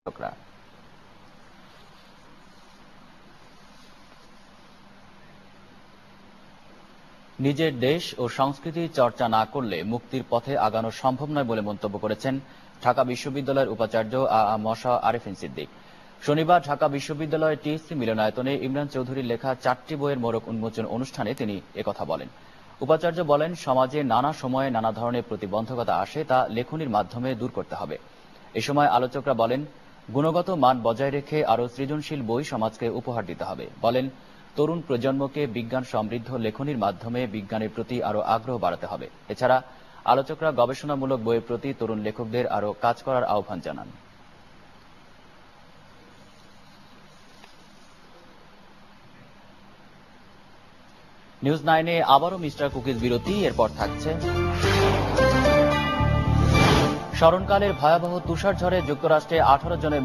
লেখকরা। নিজের দেশ ও সংস্কৃতি চর্চা না করলে মুক্তির পথে আগানো সম্ভব নয় বলে মন্তব্য করেছেন ঢাকা বিশ্ববিদ্যালয়ের উপাচার্য মশা আরেফিন সিদ্দিক। শনিবার ঢাকা বিশ্ববিদ্যালয়ের টিএসসি মিলনায়তনে ইমরান চৌধুরীর লেখা 4টি বইয়ের মোড়ক উন্মোচন অনুষ্ঠানে তিনি একথা বলেন। উপাচার্য বলেন, সমাজে নানা সময়ে নানা ধরনের প্রতিবন্ধকতা আসে, তা লেখনির মাধ্যমে দূর করতে হবে। এ সময় আলোচকরা বলেন, গুণগত মান বজায় রেখে আরও সৃজনশীল বই সমাজকে উপহার দিতে হবে। বলেন, তরুণ প্রজন্মকে বিজ্ঞান সমৃদ্ধ লেখনির মাধ্যমে বিজ্ঞানের প্রতি আরও আগ্রহ বাড়াতে হবে। এছাড়া আলোচকরা গবেষণামূলক বইয়ের প্রতি তরুণ লেখকদের আরও কাজ করার আহ্বান জানান। নিউজ 9-এ আবারও মিস্টার কুকিজ বিরতি, এরপর থাকছে স্মরণকালের ভয়াবহ তুষারঝড়ে যুক্তরাষ্ট্রে 18 জনের